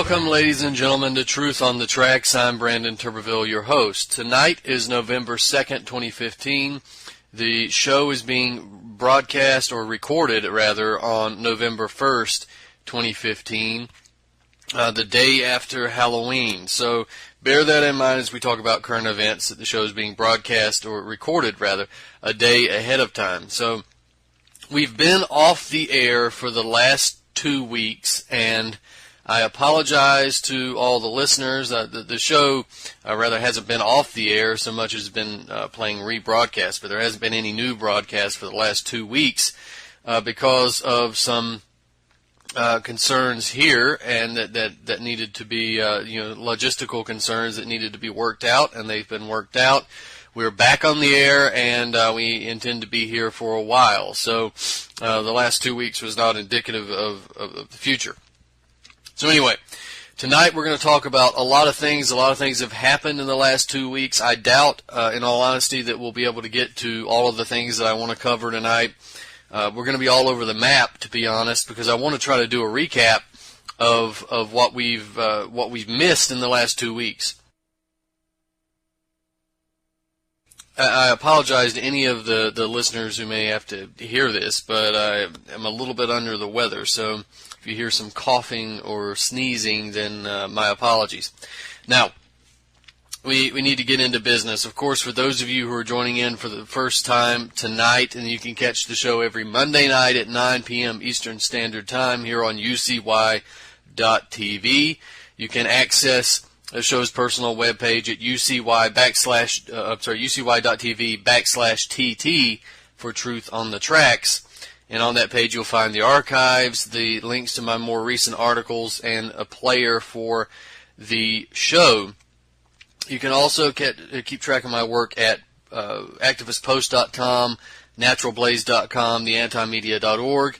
Welcome, ladies and gentlemen, to Truth on the Tracks. I'm Brandon Turbeville, your host. Tonight is November 2nd, 2015. The show is being broadcast, or recorded, rather, on November 1st, 2015, the day after Halloween. So bear that in mind as we talk about current events, that the show is being broadcast, or recorded, rather, a day ahead of time. So we've been off the air for the last 2 weeks, and I apologize to all the listeners. The show, rather, hasn't been off the air so much as been playing rebroadcast, but there hasn't been any new broadcast for the last 2 weeks because of some concerns here, and that needed to be, logistical concerns that needed to be worked out, and they've been worked out. We're back on the air, and we intend to be here for a while. So the last 2 weeks was not indicative of the future. So anyway, tonight we're going to talk about a lot of things. A lot of things have happened in the last 2 weeks. I doubt, in all honesty, that we'll be able to get to all of the things that I want to cover tonight. We're going to be all over the map, to be honest, because I want to try to do a recap of what we've missed in the last 2 weeks. I apologize to any of the listeners who may have to hear this, but I am a little bit under the weather, so if you hear some coughing or sneezing, then my apologies. Now, we need to get into business. Of course, for those of you who are joining in for the first time tonight, and you can catch the show every Monday night at 9 p.m. Eastern Standard Time here on UCY.TV. You can access the show's personal webpage at UCY.TV/TT for Truth on the Tracks. And on that page, you'll find the archives, the links to my more recent articles, and a player for the show. You can also keep track of my work at activistpost.com, naturalblaze.com, theantimedia.org,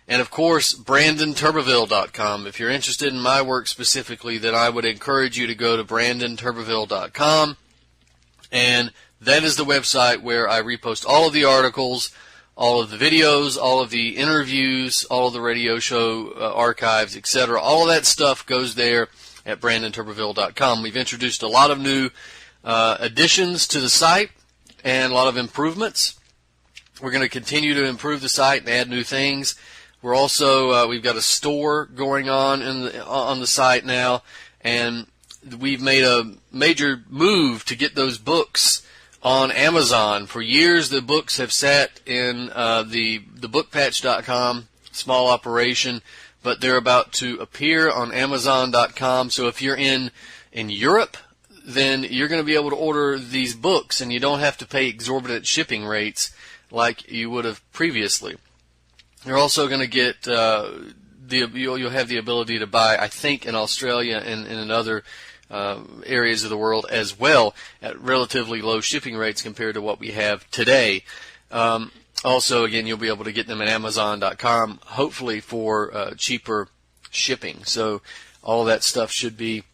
and, of course, BrandonTurbeville.com. If you're interested in my work specifically, then I would encourage you to go to BrandonTurbeville.com, and that is the website where I repost all of the articles, all of the videos, all of the interviews, all of the radio show archives, etc. All of that stuff goes there at BrandonTurbeville.com. We've introduced a lot of new additions to the site and a lot of improvements. We're going to continue to improve the site and add new things. We're also we've got a store going on on the site now, and we've made a major move to get those books on Amazon. For years, the books have sat in the bookpatch.com small operation, but they're about to appear on Amazon.com. So if you're in Europe, then you're going to be able to order these books, and you don't have to pay exorbitant shipping rates like you would have previously. You're also going to get you'll have the ability to buy, I think, in Australia and in other areas of the world as well at relatively low shipping rates compared to what we have today. Also, again, you'll be able to get them at Amazon.com, hopefully for cheaper shipping. So all of that stuff should be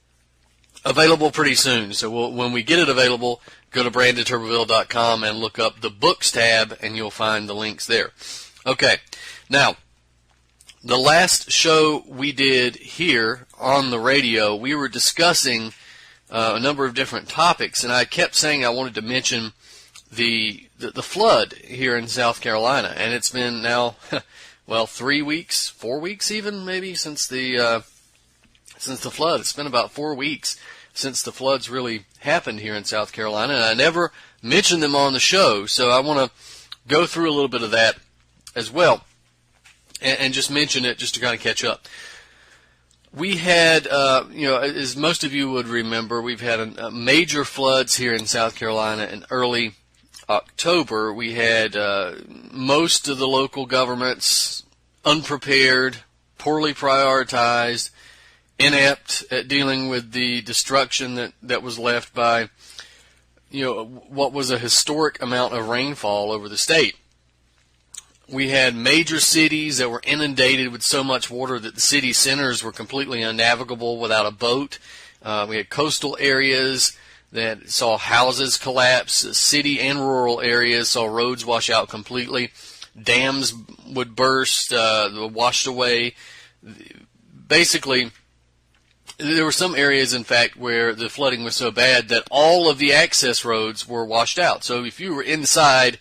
available pretty soon. So when we get it available, go to BrandonTurbeville.com and look up the Books tab, and you'll find the links there. Okay, now, the last show we did here on the radio, we were discussing a number of different topics, and I kept saying I wanted to mention the flood here in South Carolina, and it's been now, 3 weeks, 4 weeks even, maybe, since the flood. It's been about 4 weeks since the floods really happened here in South Carolina, and I never mentioned them on the show, so I want to go through a little bit of that as well, and just mention it just to kind of catch up. We had, as most of you would remember, we've had major floods here in South Carolina in early October. We had most of the local governments unprepared, poorly prioritized, inept at dealing with the destruction that was left by, what was a historic amount of rainfall over the state. We had major cities that were inundated with so much water that the city centers were completely unnavigable without a boat. We had coastal areas that saw houses collapse. City and rural areas saw roads wash out completely. Dams would burst, washed away. Basically, There were some areas, in fact, where the flooding was so bad that all of the access roads were washed out. So if you were inside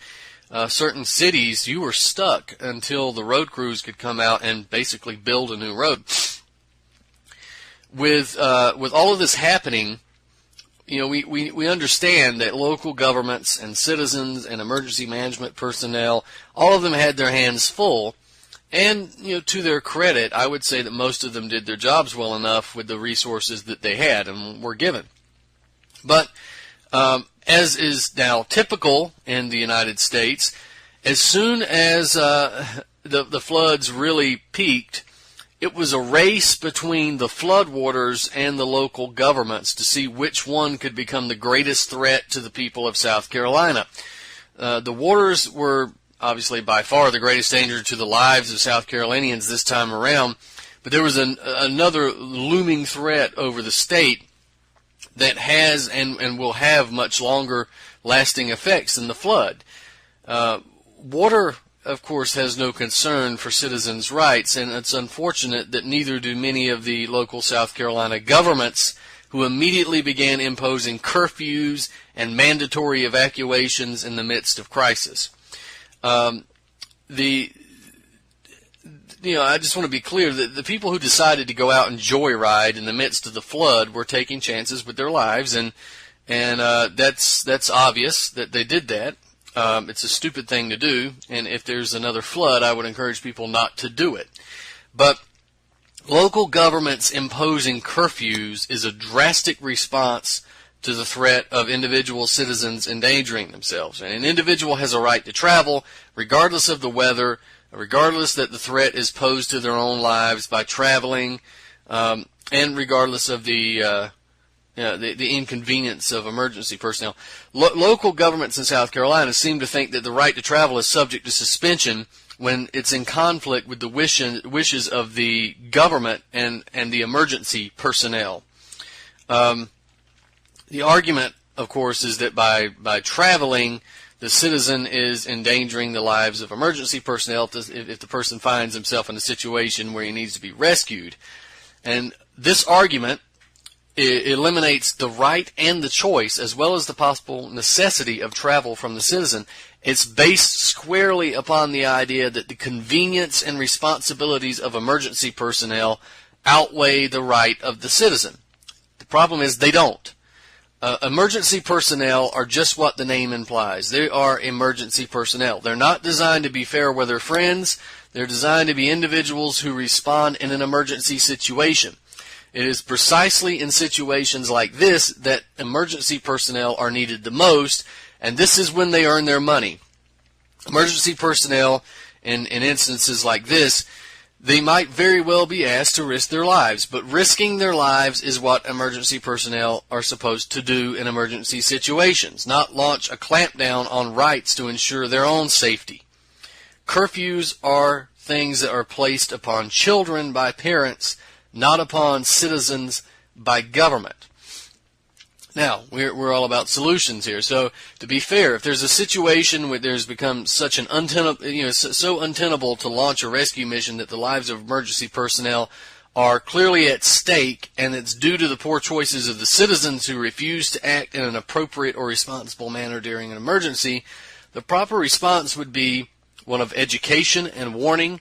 certain cities, you were stuck until the road crews could come out and basically build a new road. With all of this happening, we understand that local governments and citizens and emergency management personnel, all of them had their hands full. And, to their credit, I would say that most of them did their jobs well enough with the resources that they had and were given. But as is now typical in the United States, as soon as the floods really peaked, it was a race between the floodwaters and the local governments to see which one could become the greatest threat to the people of South Carolina. The waters were obviously by far the greatest danger to the lives of South Carolinians this time around, but there was another looming threat over the state that has and will have much longer lasting effects than the flood. Water, of course, has no concern for citizens' rights, and it's unfortunate that neither do many of the local South Carolina governments, who immediately began imposing curfews and mandatory evacuations in the midst of crisis. I just want to be clear that the people who decided to go out and joyride in the midst of the flood were taking chances with their lives, and that's obvious that they did that. It's a stupid thing to do, and if there's another flood, I would encourage people not to do it. But local governments imposing curfews is a drastic response to the threat of individual citizens endangering themselves. And an individual has a right to travel regardless of the weather, regardless that the threat is posed to their own lives by traveling, and regardless of the inconvenience of emergency personnel. Local governments in South Carolina seem to think that the right to travel is subject to suspension when it's in conflict with the wishes of the government and the emergency personnel. The argument, of course, is that by traveling, the citizen is endangering the lives of emergency personnel if the person finds himself in a situation where he needs to be rescued. And this argument eliminates the right and the choice, as well as the possible necessity of travel from the citizen. It's based squarely upon the idea that the convenience and responsibilities of emergency personnel outweigh the right of the citizen. The problem is they don't. Emergency personnel are just what the name implies. They are emergency personnel. They're not designed to be fair weather friends. They're designed to be individuals who respond in an emergency situation. It is precisely in situations like this that emergency personnel are needed the most, and this is when they earn their money. Emergency personnel, in instances like this, they might very well be asked to risk their lives, but risking their lives is what emergency personnel are supposed to do in emergency situations, not launch a clampdown on rights to ensure their own safety. Curfews are things that are placed upon children by parents, not upon citizens by government. Now, we're all about solutions here. So, to be fair, if there's a situation where there's become such an so untenable to launch a rescue mission that the lives of emergency personnel are clearly at stake, and it's due to the poor choices of the citizens who refuse to act in an appropriate or responsible manner during an emergency, the proper response would be one of education and warning,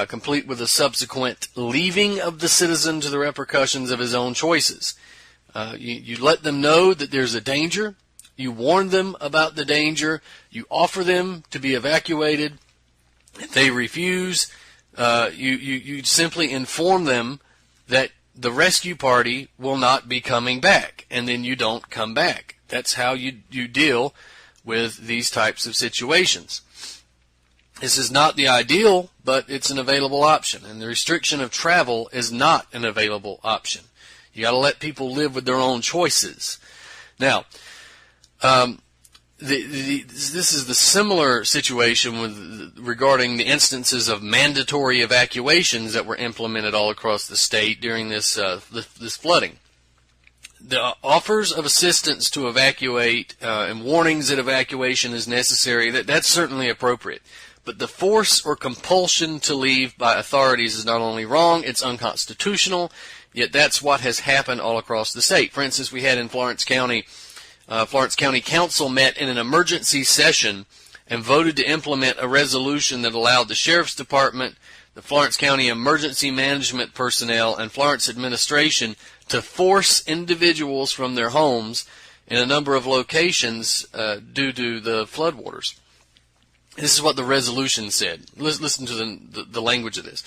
complete with a subsequent leaving of the citizen to the repercussions of his own choices. You let them know that there's a danger. You warn them about the danger. You offer them to be evacuated. If they refuse, you simply inform them that the rescue party will not be coming back, and then you don't come back. That's how you deal with these types of situations. This is not the ideal, but it's an available option, and the restriction of travel is not an available option. You got to let people live with their own choices. Now, this is the similar situation regarding the instances of mandatory evacuations that were implemented all across the state during this flooding. The offers of assistance to evacuate and warnings that evacuation is necessary, that's certainly appropriate. But the force or compulsion to leave by authorities is not only wrong, it's unconstitutional. Yet that's what has happened all across the state. For instance, we had in Florence County Council met in an emergency session and voted to implement a resolution that allowed the Sheriff's Department, the Florence County Emergency Management personnel, and Florence administration to force individuals from their homes in a number of locations due to the floodwaters. This is what the resolution said. Listen to the language of this.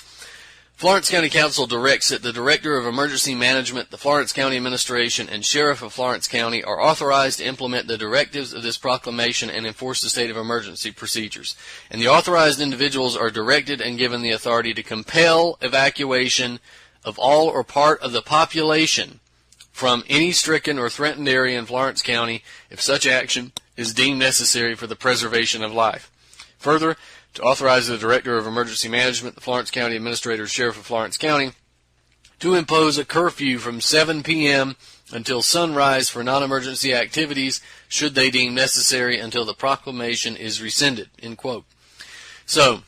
Florence County Council directs that the Director of Emergency Management, the Florence County Administration, and Sheriff of Florence County are authorized to implement the directives of this proclamation and enforce the state of emergency procedures. And the authorized individuals are directed and given the authority to compel evacuation of all or part of the population from any stricken or threatened area in Florence County if such action is deemed necessary for the preservation of life. Further, to authorize the Director of Emergency Management, the Florence County Administrator, Sheriff of Florence County, to impose a curfew from 7 p.m. until sunrise for non-emergency activities, should they deem necessary, until the proclamation is rescinded, end quote. So,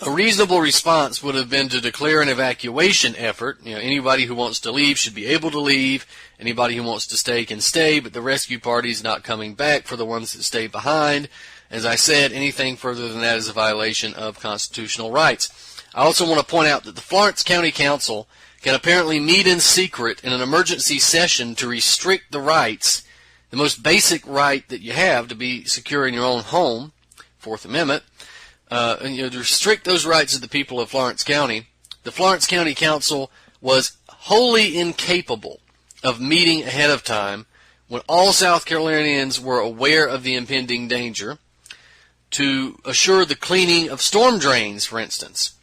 a reasonable response would have been to declare an evacuation effort. Anybody who wants to leave should be able to leave. Anybody who wants to stay can stay, but the rescue party is not coming back for the ones that stay behind. As I said, anything further than that is a violation of constitutional rights. I also want to point out that the Florence County Council can apparently meet in secret in an emergency session to restrict the rights, the most basic right that you have to be secure in your own home, Fourth Amendment, and to restrict those rights of the people of Florence County. The Florence County Council was wholly incapable of meeting ahead of time when all South Carolinians were aware of the impending danger, to assure the cleaning of storm drains, for instance,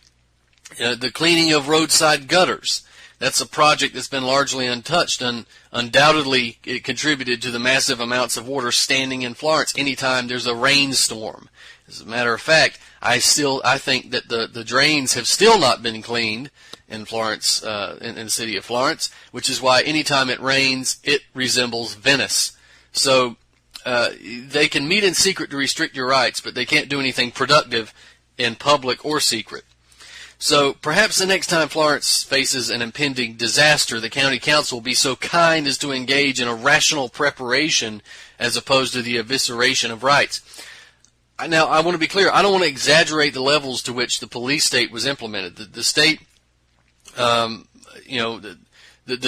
the cleaning of roadside gutters. That's a project that's been largely untouched, and undoubtedly it contributed to the massive amounts of water standing in Florence anytime there's a rainstorm. As a matter of fact, I think that the drains have still not been cleaned in Florence, in the city of Florence, which is why anytime it rains, it resembles Venice. So they can meet in secret to restrict your rights, but they can't do anything productive in public or secret. So perhaps the next time Florence faces an impending disaster, the county council will be so kind as to engage in a rational preparation as opposed to the evisceration of rights. Now, I want to be clear. I don't want to exaggerate the levels to which the police state was implemented. The state, the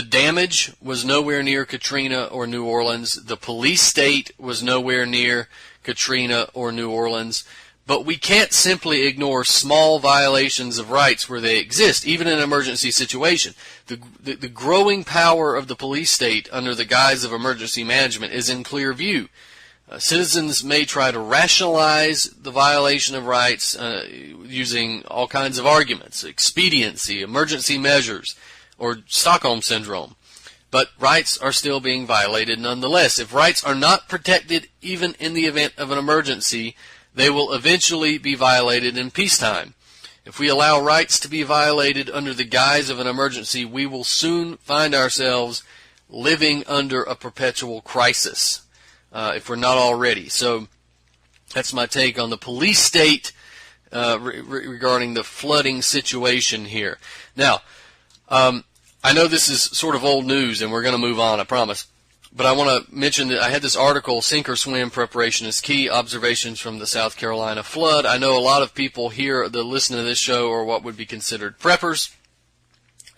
damage was nowhere near Katrina or New Orleans. The police state was nowhere near Katrina or New Orleans. But we can't simply ignore small violations of rights where they exist, even in an emergency situation. The growing power of the police state under the guise of emergency management is in clear view. Citizens may try to rationalize the violation of rights using all kinds of arguments, expediency, emergency measures, or Stockholm Syndrome. But rights are still being violated nonetheless. If rights are not protected even in the event of an emergency, they will eventually be violated in peacetime. If we allow rights to be violated under the guise of an emergency, we will soon find ourselves living under a perpetual crisis, if we're not already. So that's my take on the police state regarding the flooding situation here. Now, I know this is sort of old news, and we're going to move on, I promise. But I want to mention that I had this article, Sink or Swim, Preparation is Key, Observations from the South Carolina Flood. I know a lot of people here that listen to this show are what would be considered preppers.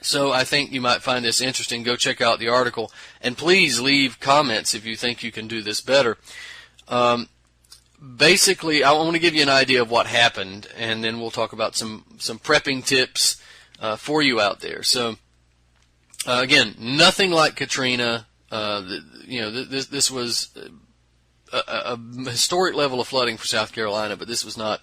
So I think you might find this interesting. Go check out the article. And please leave comments if you think you can do this better. Basically, I want to give you an idea of what happened, and then we'll talk about some prepping tips for you out there. So, again, nothing like Katrina. This was a historic level of flooding for South Carolina, but this was not,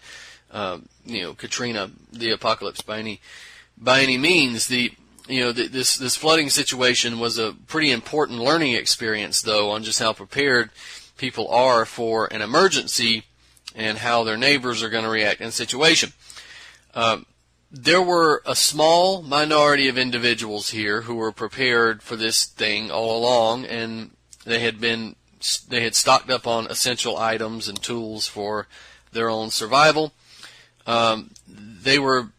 Katrina, the apocalypse by any means. This flooding situation was a pretty important learning experience, though, on just how prepared people are for an emergency and how their neighbors are going to react in a situation. There were a small minority of individuals here who were prepared for this thing all along, and they had stocked up on essential items and tools for their own survival. They were,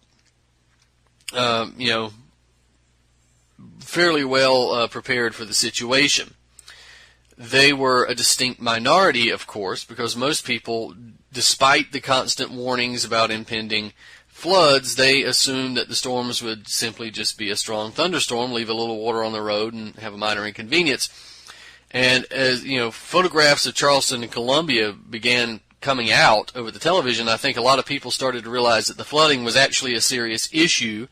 fairly well prepared for the situation. They were a distinct minority, of course, because most people, despite the constant warnings about impending floods, they assumed that the storms would simply just be a strong thunderstorm, leave a little water on the road, and have a minor inconvenience. And as you know, photographs of Charleston and Columbia began coming out over the television, I think a lot of people started to realize that the flooding was actually a serious issue,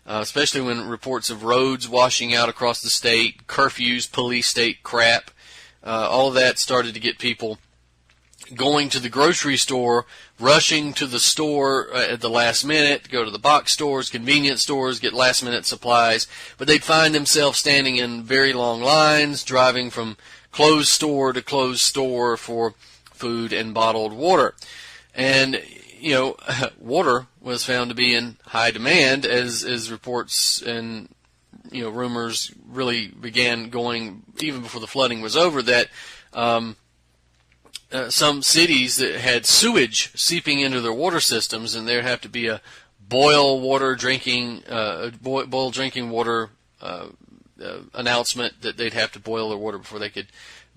especially when reports of roads washing out across the state, curfews, police state crap, all of that started to get people going to the grocery store, rushing to the store at the last minute, go to the box stores, convenience stores, get last-minute supplies. But they'd find themselves standing in very long lines, driving from closed store to closed store for food and bottled water. And, you know, water was found to be in high demand as reports and rumors really began going even before the flooding was over, that some cities that had sewage seeping into their water systems, and there'd have to be a boil drinking water announcement that they'd have to boil their water before they could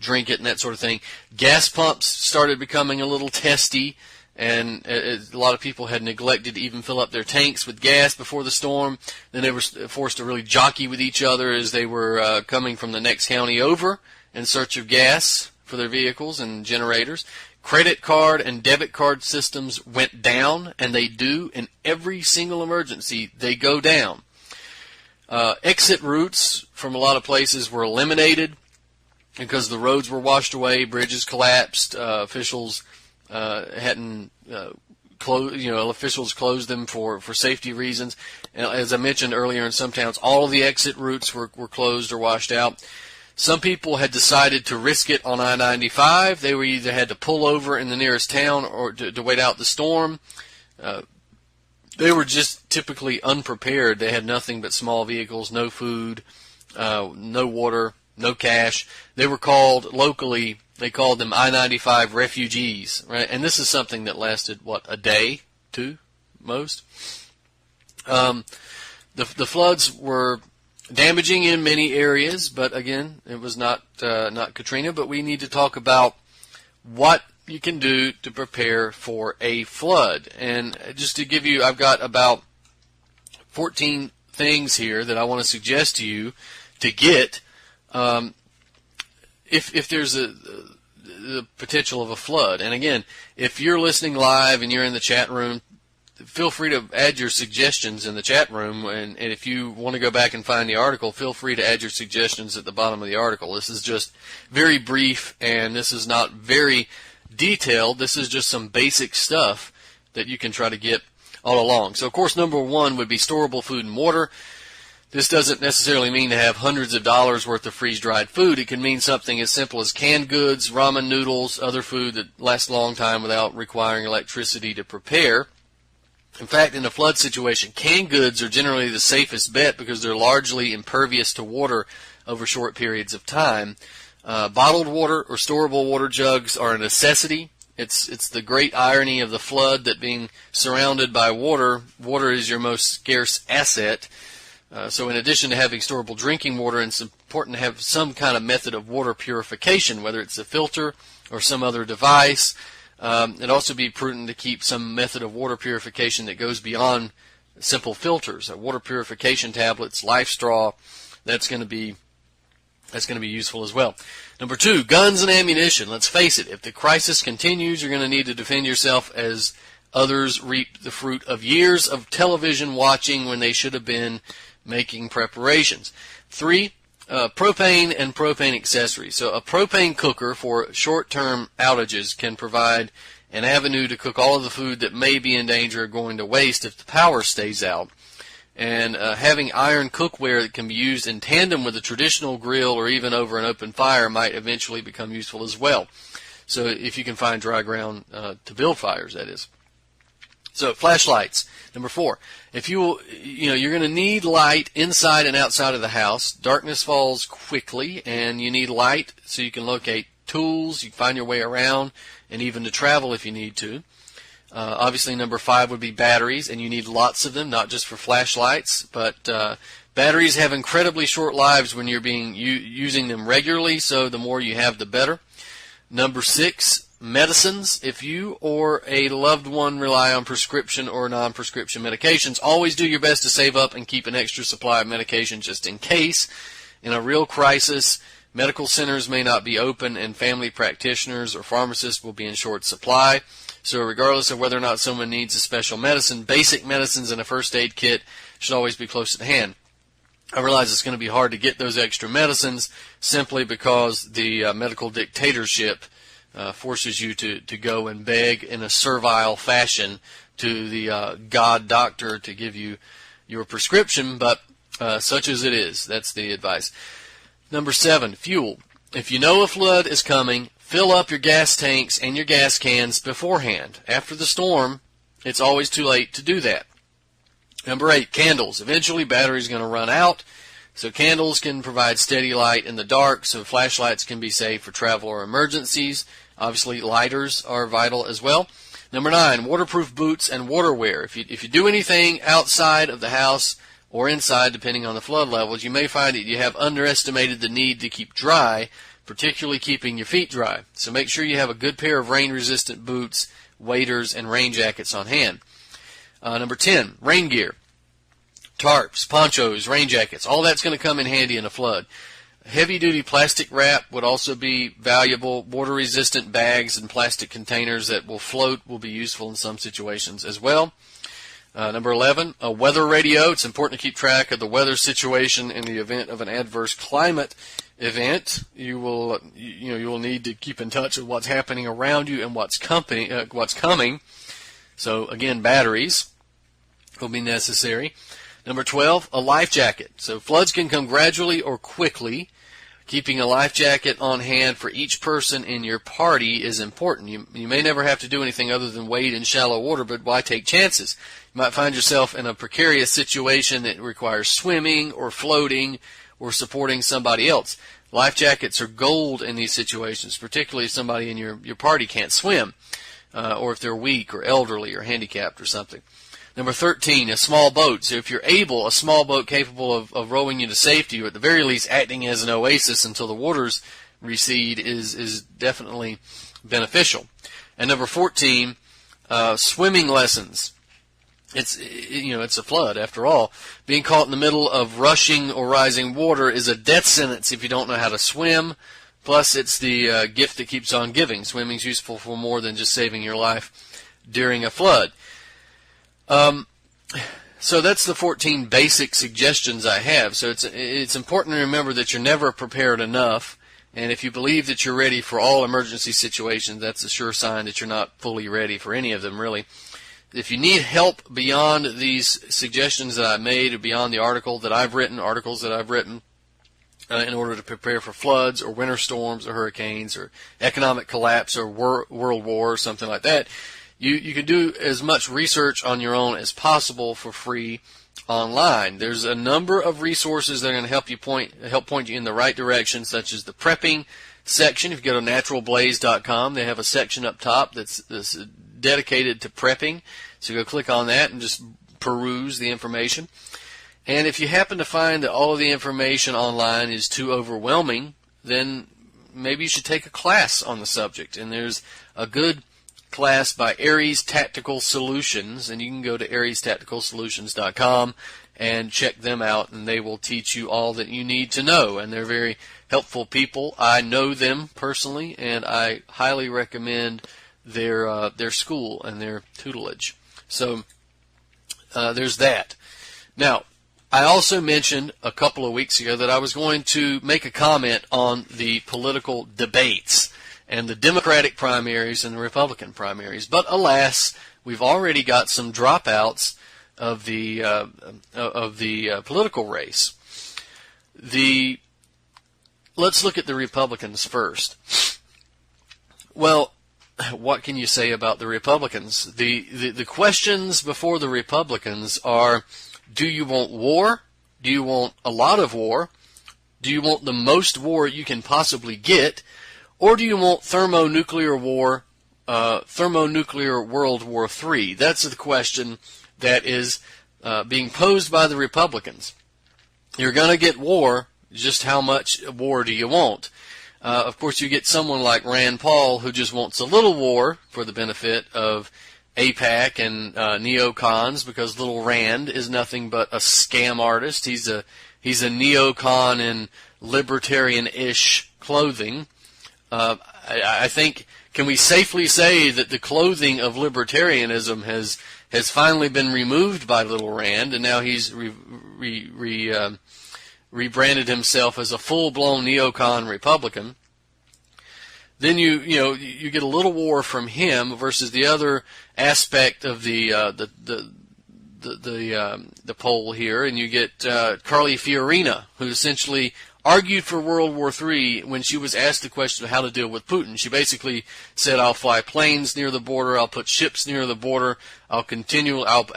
drink it and that sort of thing. Gas pumps started becoming a little testy, and a lot of people had neglected to even fill up their tanks with gas before the storm. Then they were forced to really jockey with each other as they were coming from the next county over in search of gas for their vehicles and generators. Credit card and debit card systems went down, and they do in every single emergency. They go down. Exit routes from a lot of places were eliminated because the roads were washed away, bridges collapsed, officials hadn't officials closed them for safety reasons. And as I mentioned earlier, in some towns, all of the exit routes were closed or washed out. Some people had decided to risk it on I-95. They were either had to pull over in the nearest town or to wait out the storm. They were just typically unprepared. They had nothing but small vehicles, no food, no water, no cash. They were called locally, they called them I-95 refugees, right? And this is something that lasted, a day, two, most? The floods were damaging in many areas, but again, it was not Katrina. But we need to talk about what you can do to prepare for a flood. And just to give you, I've got about 14 things here that I want to suggest to you to get if there's the potential of a flood. And again, if you're listening live and you're in the chat room, feel free to add your suggestions in the chat room, and if you want to go back and find the article, feel free to add your suggestions at the bottom of the article. This is just very brief, and this is not very detailed. This is just some basic stuff that you can try to get all along. So, of course, number one would be storable food and water. This doesn't necessarily mean to have hundreds of dollars worth of freeze-dried food. It can mean something as simple as canned goods, ramen noodles, other food that lasts a long time without requiring electricity to prepare. In fact, in a flood situation, canned goods are generally the safest bet because they're largely impervious to water over short periods of time. Bottled water or storable water jugs are a necessity. It's the great irony of the flood that being surrounded by water is your most scarce asset. So in addition to having storable drinking water, it's important to have some kind of method of water purification, whether it's a filter or some other device. It'd also be prudent to keep some method of water purification that goes beyond simple filters. Water purification tablets, life straw, that's going to be useful as well. Number two, guns and ammunition. Let's face it, if the crisis continues, you're going to need to defend yourself as others reap the fruit of years of television watching when they should have been making preparations. Three, propane and propane accessories. So a propane cooker for short-term outages can provide an avenue to cook all of the food that may be in danger of going to waste if the power stays out. And having iron cookware that can be used in tandem with a traditional grill or even over an open fire might eventually become useful as well. So if you can find dry ground to build fires, that is. So flashlights. Number four, if you're going to need light inside and outside of the house. Darkness falls quickly, and you need light so you can locate tools, you can find your way around, and even to travel if you need to. Obviously, number five would be batteries, and you need lots of them, not just for flashlights, but Batteries have incredibly short lives when you're using them regularly, so the more you have, the better. Number 6, medicines. If you or a loved one rely on prescription or non-prescription medications, always do your best to save up and keep an extra supply of medication just in case. In a real crisis, medical centers may not be open and family practitioners or pharmacists will be in short supply. So regardless of whether or not someone needs a special medicine, basic medicines and a first aid kit should always be close at hand. I realize it's going to be hard to get those extra medicines simply because the medical dictatorship forces you to go and beg in a servile fashion to the God doctor to give you your prescription, but such as it is. That's the advice. Number 7, fuel. If you know a flood is coming, fill up your gas tanks and your gas cans beforehand. After the storm, it's always too late to do that. Number 8, candles. Eventually, battery's going to run out, so candles can provide steady light in the dark, so flashlights can be saved for travel or emergencies. Obviously, lighters are vital as well. Number 9, waterproof boots and waterwear. If you do anything outside of the house or inside, depending on the flood levels, you may find that you have underestimated the need to keep dry, particularly keeping your feet dry. So make sure you have a good pair of rain-resistant boots, waders, and rain jackets on hand. Number 10, rain gear. Tarps, ponchos, rain jackets, all that's going to come in handy in a flood. Heavy-duty plastic wrap would also be valuable. Water-resistant bags and plastic containers that will float will be useful in some situations as well. Number 11, a weather radio. It's important to keep track of the weather situation in the event of an adverse climate event. You will need to keep in touch with what's happening around you and what's coming. So again, batteries will be necessary. Number 12, a life jacket. So floods can come gradually or quickly. Keeping a life jacket on hand for each person in your party is important. You may never have to do anything other than wade in shallow water, but why take chances? You might find yourself in a precarious situation that requires swimming or floating or supporting somebody else. Life jackets are gold in these situations, particularly if somebody in your party can't swim, or if they're weak or elderly or handicapped or something. Number 13, a small boat. So if you're able, a small boat capable of rowing you to safety, or at the very least acting as an oasis until the waters recede, is definitely beneficial. And number 14, swimming lessons. It's a flood after all. Being caught in the middle of rushing or rising water is a death sentence if you don't know how to swim. Plus, it's the gift that keeps on giving. Swimming's useful for more than just saving your life during a flood. So that's the 14 basic suggestions I have. So it's important to remember that you're never prepared enough, and if you believe that you're ready for all emergency situations, that's a sure sign that you're not fully ready for any of them, really. If you need help beyond these suggestions that I made, or beyond the articles that I've written, in order to prepare for floods or winter storms or hurricanes or economic collapse or world war or something like that, you can do as much research on your own as possible for free online. There's a number of resources that are going to help point you in the right direction, such as the prepping section. If you go to naturalblaze.com, they have a section up top that's dedicated to prepping. So go click on that and just peruse the information. And if you happen to find that all of the information online is too overwhelming, then maybe you should take a class on the subject. And there's a good class by Aries Tactical Solutions, and you can go to ariestacticalsolutions.com and check them out, and they will teach you all that you need to know. And they're very helpful people. I know them personally, and I highly recommend their school and their tutelage. So there's that. Now, I also mentioned a couple of weeks ago that I was going to make a comment on the political debates and the Democratic primaries and the Republican primaries. But alas, we've already got some dropouts of the political race. Let's look at the Republicans first. Well, what can you say about the Republicans? The questions before the Republicans are, do you want war? Do you want a lot of war? Do you want the most war you can possibly get? Or do you want thermonuclear World War III? That's the question that is being posed by the Republicans. you're going to get war. Just how much war do you want? Of course, you get someone like Rand Paul who just wants a little war for the benefit of AIPAC and neocons, because little Rand is nothing but a scam artist. He's a neocon in libertarian-ish clothing. I think, can we safely say that the clothing of libertarianism has finally been removed by little Rand, and now he's rebranded himself as a full-blown neocon Republican? Then you get a little war from him versus the other aspect of the poll here, and you get Carly Fiorina, who essentially argued for World War III when she was asked the question of how to deal with Putin. She basically said, I'll fly planes near the border, I'll put ships near the border, I'll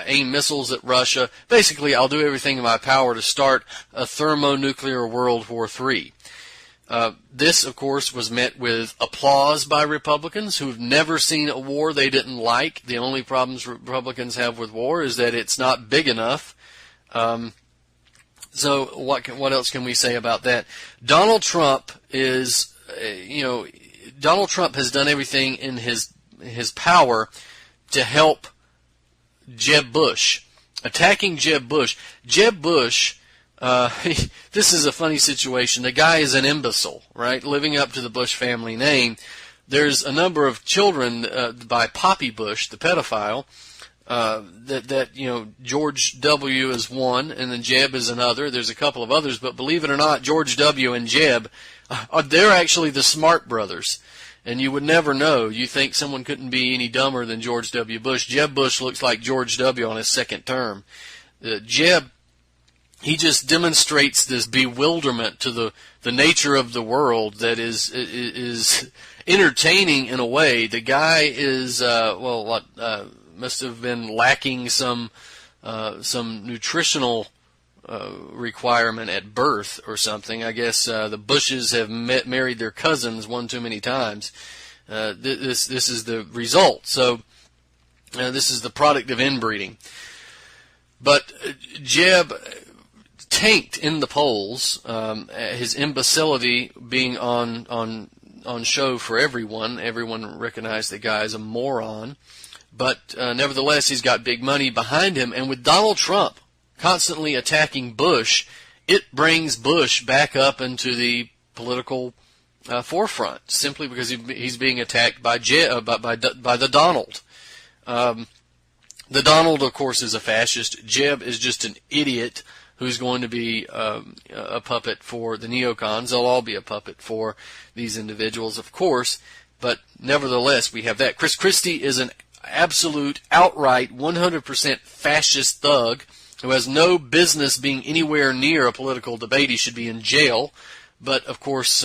aim missiles at Russia. Basically, I'll do everything in my power to start a thermonuclear World War III. This, of course, was met with applause by Republicans who've never seen a war they didn't like. The only problems Republicans have with war is that it's not big enough. So what else can we say about that? Donald Trump is, Donald Trump has done everything in his power to help Jeb Bush. Attacking Jeb Bush. Jeb Bush, this is a funny situation. The guy is an imbecile, right? Living up to the Bush family name. There's a number of children by Poppy Bush, the pedophile, George W. is one, and then Jeb is another. There's a couple of others, but believe it or not, George W. and Jeb, they're actually the smart brothers. And you would never know. You think someone couldn't be any dumber than George W. Bush. Jeb Bush looks like George W. on his second term. Jeb, he just demonstrates this bewilderment to the nature of the world that is entertaining in a way. The guy is, must have been lacking some nutritional requirement at birth or something. I guess the Bushes have married their cousins one too many times. This is the result. So this is the product of inbreeding. But Jeb tanked in the polls, his imbecility being on show for everyone. Everyone recognized the guy as a moron. But nevertheless, he's got big money behind him. And with Donald Trump constantly attacking Bush, it brings Bush back up into the political forefront, simply because he's being attacked by the Donald. The Donald, of course, is a fascist. Jeb is just an idiot who's going to be a puppet for the neocons. They'll all be a puppet for these individuals, of course. But nevertheless, we have that. Chris Christie is an absolute, outright, 100% fascist thug who has no business being anywhere near a political debate. He should be in jail. But, of course,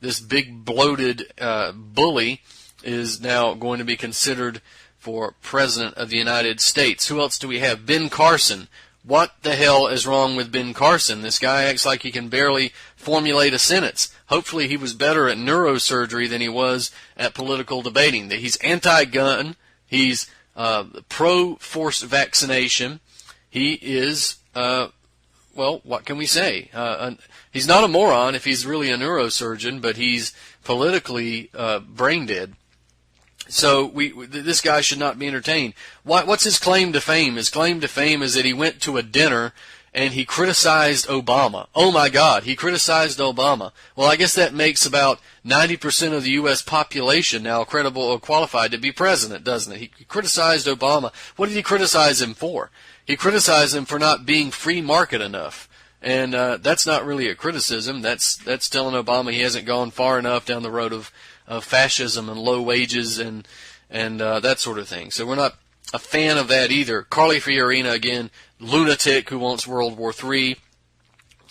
this big bloated bully is now going to be considered for President of the United States. Who else do we have? Ben Carson. What the hell is wrong with Ben Carson? This guy acts like he can barely formulate a sentence. Hopefully he was better at neurosurgery than he was at political debating. He's anti-gun. He's pro-forced vaccination. He is, what can we say? He's not a moron if he's really a neurosurgeon, but he's politically brain dead. So this guy should not be entertained. What's his claim to fame? His claim to fame is that he went to a dinner and he criticized Obama. Oh my God, he criticized Obama. Well, I guess that makes about 90% of the U.S. population now credible or qualified to be president, doesn't it? He criticized Obama. What did he criticize him for? He criticized him for not being free market enough. And that's not really a criticism. That's telling Obama he hasn't gone far enough down the road of fascism and low wages and that sort of thing. So we're not a fan of that either. Carly Fiorina, again, lunatic who wants World War III.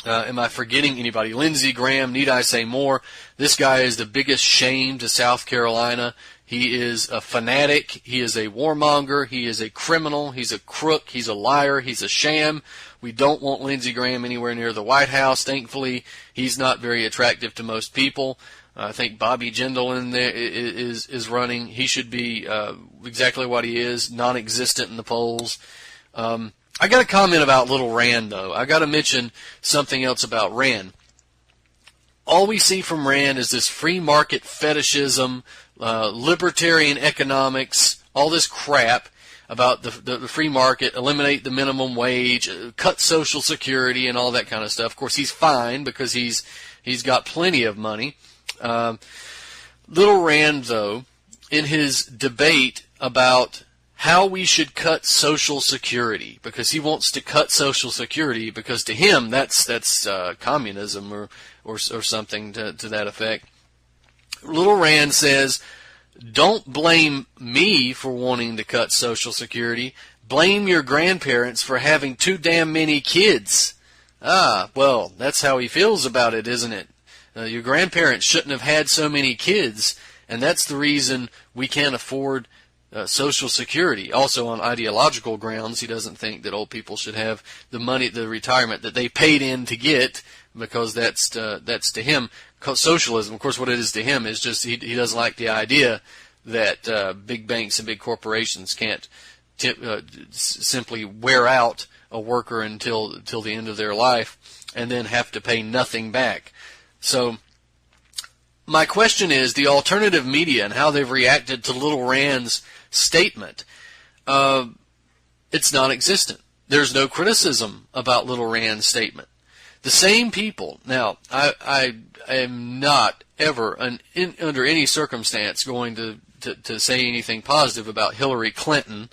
Am I forgetting anybody? Lindsey Graham, need I say more? This guy is the biggest shame to South Carolina. He is a fanatic. He is a warmonger. He is a criminal. He's a crook. He's a liar. He's a sham. We don't want Lindsey Graham anywhere near the White House. Thankfully, he's not very attractive to most people. I think Bobby Jindal in there is running. He should be exactly what he is, non-existent in the polls. I got a comment about Little Rand, though. I got to mention something else about Rand. All we see from Rand is this free market fetishism, libertarian economics, all this crap about the free market, eliminate the minimum wage, cut Social Security, and all that kind of stuff. Of course, he's fine because he's got plenty of money. Little Rand, though, in his debate about how we should cut Social Security, because he wants to cut Social Security because to him that's communism or something to that effect. Little Rand says, don't blame me for wanting to cut Social Security. Blame your grandparents for having too damn many kids. Well, that's how he feels about it, isn't it? Your grandparents shouldn't have had so many kids, and that's the reason we can't afford Social Security. Also, on ideological grounds, he doesn't think that old people should have the money, the retirement that they paid in to get, because that's to him socialism. Of course, what it is to him is just he doesn't like the idea that big banks and big corporations can't simply wear out a worker until the end of their life and then have to pay nothing back. So my question is the alternative media and how they've reacted to Little Rand's statement. It's non-existent. There's no criticism about Little Rand's statement. The same people. Now, I am not ever under any circumstance going to say anything positive about Hillary Clinton,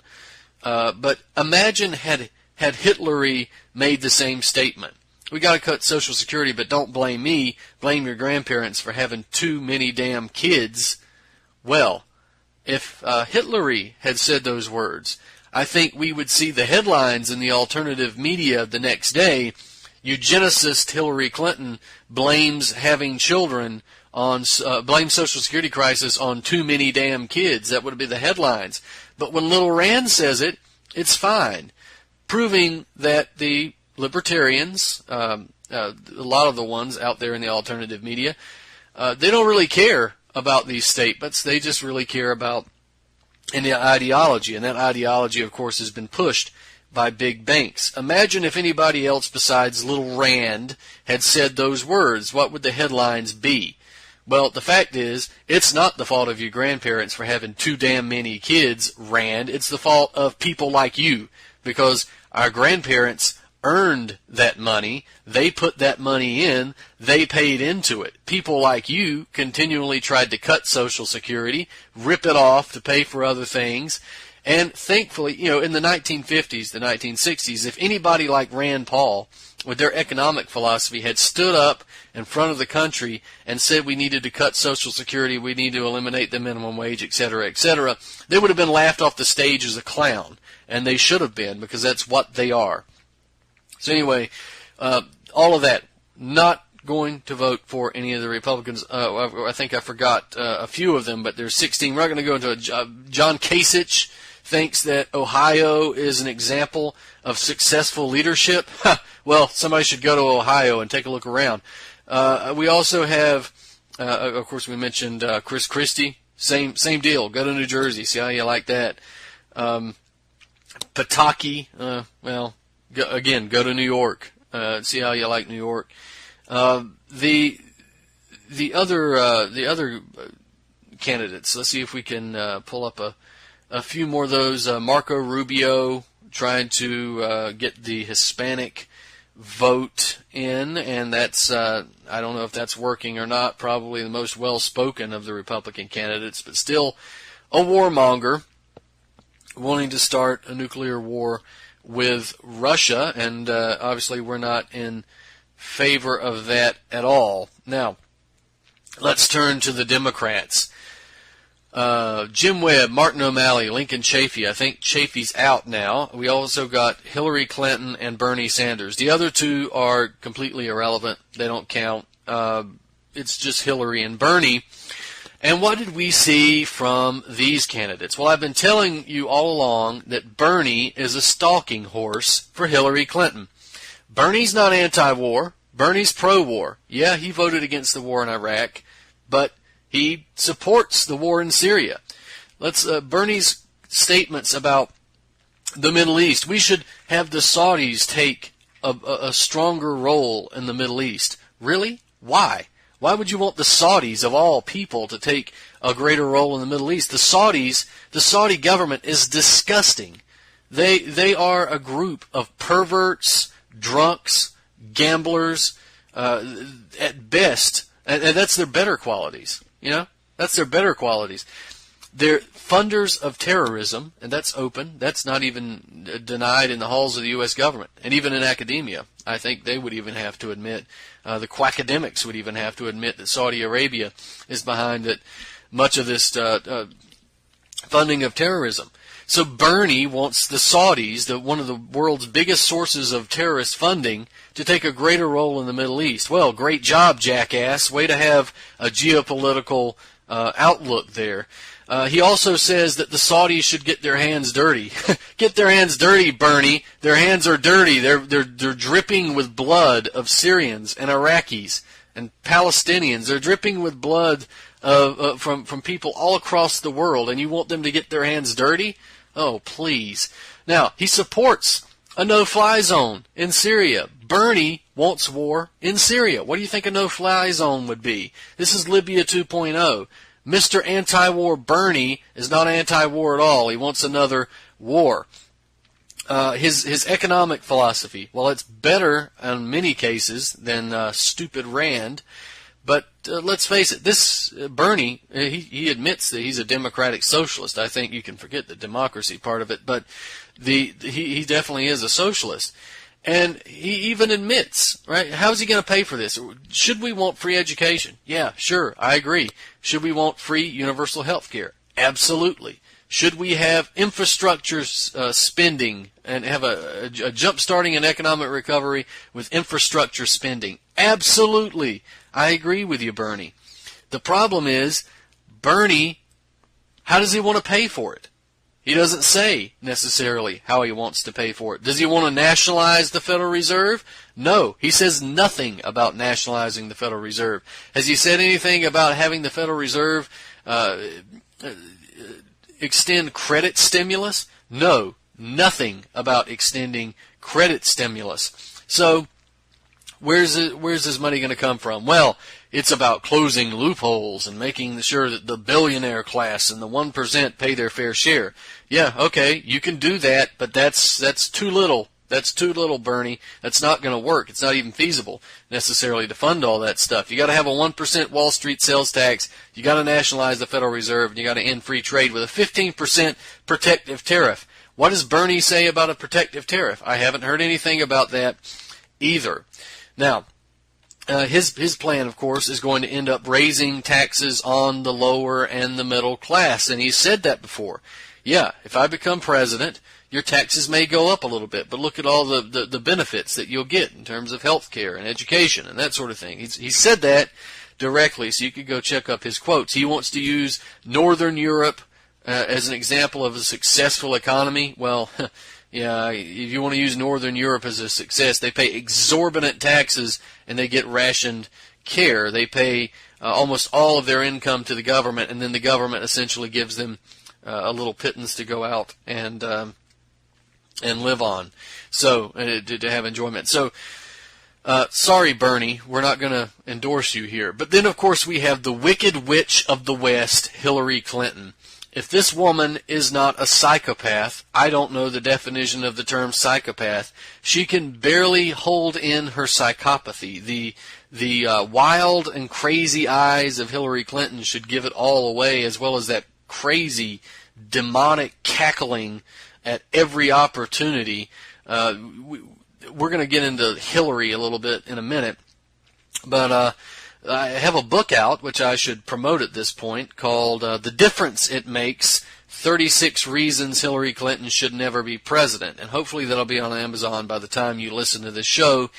but imagine had Hitler made the same statement. We got to cut Social Security, but don't blame me. Blame your grandparents for having too many damn kids. Well, if Hitler had said those words, I think we would see the headlines in the alternative media the next day. Eugenicist Hillary Clinton blames having children on blames Social Security crisis on too many damn kids. That would be the headlines. But when Little Rand says it, it's fine, proving that the libertarians, a lot of the ones out there in the alternative media, they don't really care about these statements. They just really care about the ideology, and that ideology, of course, has been pushed by big banks. Imagine if anybody else besides Little Rand had said those words. What would the headlines be? Well, the fact is, it's not the fault of your grandparents for having too damn many kids, Rand. It's the fault of people like you, because our grandparents earned that money. They put that money in. They paid into it. People like you continually tried to cut Social Security, rip it off to pay for other things. And thankfully, in the 1950s, the 1960s, if anybody like Rand Paul, with their economic philosophy, had stood up in front of the country and said we needed to cut Social Security, we need to eliminate the minimum wage, etc., they would have been laughed off the stage as a clown. And they should have been, because that's what they are. So anyway, all of that, not going to vote for any of the Republicans. I think I forgot a few of them, but there's 16. We're not going to go into John Kasich thinks that Ohio is an example of successful leadership. Well, somebody should go to Ohio and take a look around. We also have, of course, we mentioned Chris Christie. Same deal. Go to New Jersey. See how you like that. Pataki. Go to New York. See how you like New York. The other candidates. Let's see if we can pull up a few more of those. Marco Rubio trying to get the Hispanic vote in, and that's I don't know if that's working or not. Probably the most well-spoken of the Republican candidates, but still a warmonger, wanting to start a nuclear war with Russia, and obviously we're not in favor of that at all. Now, let's turn to the Democrats. Jim Webb, Martin O'Malley, Lincoln Chafee. I think Chafee's out now. We also got Hillary Clinton and Bernie Sanders. The other two are completely irrelevant. They don't count. It's just Hillary and Bernie. And what did we see from these candidates? Well, I've been telling you all along that Bernie is a stalking horse for Hillary Clinton. Bernie's not anti-war. Bernie's pro-war. Yeah, he voted against the war in Iraq, but he supports the war in Syria. Bernie's statements about the Middle East. We should have the Saudis take a stronger role in the Middle East. Really? Why? Why would you want the Saudis, of all people, to take a greater role in the Middle East? The Saudi government is disgusting. They are a group of perverts, drunks, gamblers, at best, and that's their better qualities. That's their better qualities. They're funders of terrorism, and that's open. That's not even denied in the halls of the U.S. government, and even in academia. I think they would even have to admit, the quackademics would even have to admit that Saudi Arabia is behind it, much of this funding of terrorism. So Bernie wants the Saudis, one of the world's biggest sources of terrorist funding, to take a greater role in the Middle East. Well, great job, jackass. Way to have a geopolitical outlook there. He also says that the Saudis should get their hands dirty. Get their hands dirty, Bernie. Their hands are dirty. They're dripping with blood of Syrians and Iraqis and Palestinians. They're dripping with blood from people all across the world, and you want them to get their hands dirty? Oh, please. Now, he supports a no-fly zone in Syria. Bernie wants war in Syria. What do you think a no-fly zone would be? This is Libya 2.0. Mr. Anti-War Bernie is not anti-war at all. He wants another war. His economic philosophy, well, it's better in many cases than stupid Rand. But let's face it, this Bernie, he admits that he's a democratic socialist. I think you can forget the democracy part of it, but he definitely is a socialist. And he even admits, right, how's he going to pay for this? Should we want free education? Yeah, sure, I agree. Should we want free universal health care? Absolutely. Should we have infrastructure spending and have a jump-starting an economic recovery with infrastructure spending? Absolutely. I agree with you, Bernie. The problem is, Bernie, how does he want to pay for it? He doesn't say necessarily how he wants to pay for it. Does he want to nationalize the Federal Reserve? No, he says nothing about nationalizing the Federal Reserve. Has he said anything about having the Federal Reserve extend credit stimulus? No, nothing about extending credit stimulus. So, where's his money going to come from? Well, it's about closing loopholes and making sure that the billionaire class and the 1% pay their fair share. Yeah, okay, you can do that, but that's too little. That's too little, Bernie. That's not going to work. It's not even feasible necessarily to fund all that stuff. You got to have a 1% Wall Street sales tax. You got to nationalize the Federal Reserve, and you got to end free trade with a 15% protective tariff. What does Bernie say about a protective tariff? I haven't heard anything about that either. Now, his plan, of course, is going to end up raising taxes on the lower and the middle class, and he's said that before. Yeah, if I become president, your taxes may go up a little bit, but look at all the benefits that you'll get in terms of health care and education and that sort of thing. He said that directly, so you could go check up his quotes. He wants to use Northern Europe as an example of a successful economy. Well, yeah, if you want to use Northern Europe as a success, they pay exorbitant taxes and they get rationed care. They pay almost all of their income to the government, and then the government essentially gives them a little pittance to go out and live on, so to have enjoyment. So, sorry, Bernie, we're not going to endorse you here. But then, of course, we have the wicked witch of the West, Hillary Clinton. If this woman is not a psychopath, I don't know the definition of the term psychopath. She can barely hold in her psychopathy. The wild and crazy eyes of Hillary Clinton should give it all away, as well as that crazy, demonic cackling at every opportunity. We're going to get into Hillary a little bit in a minute, but I have a book out, which I should promote at this point, called The Difference It Makes, 36 Reasons Hillary Clinton Should Never Be President. And hopefully that'll be on Amazon by the time you listen to this show.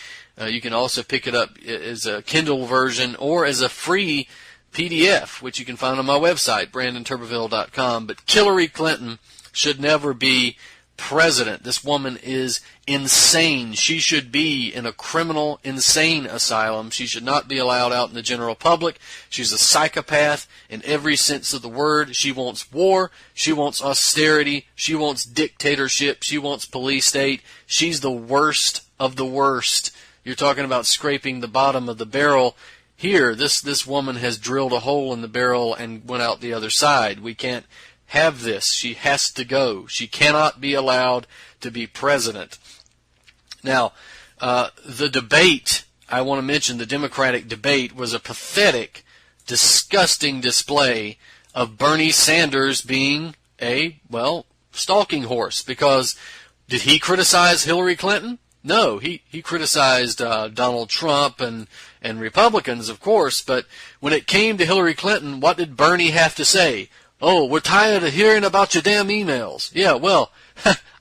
You can also pick it up as a Kindle version or as a free PDF, which you can find on my website, BrandonTurbeville.com. But Hillary Clinton should never be president. This woman is insane. She should be in a criminal insane asylum. She should not be allowed out in the general public. She's a psychopath in every sense of the word. She wants war. She wants austerity. She wants dictatorship. She wants police state. She's the worst of the worst. You're talking about scraping the bottom of the barrel. Here, this woman has drilled a hole in the barrel and went out the other side. We can't have this. She has to go. She cannot be allowed to be president. Now, the debate, I want to mention the Democratic debate, was a pathetic, disgusting display of Bernie Sanders being a, stalking horse. Because did he criticize Hillary Clinton? No, he criticized Donald Trump and Republicans, of course. But when it came to Hillary Clinton, what did Bernie have to say? Oh, we're tired of hearing about your damn emails. Yeah, well,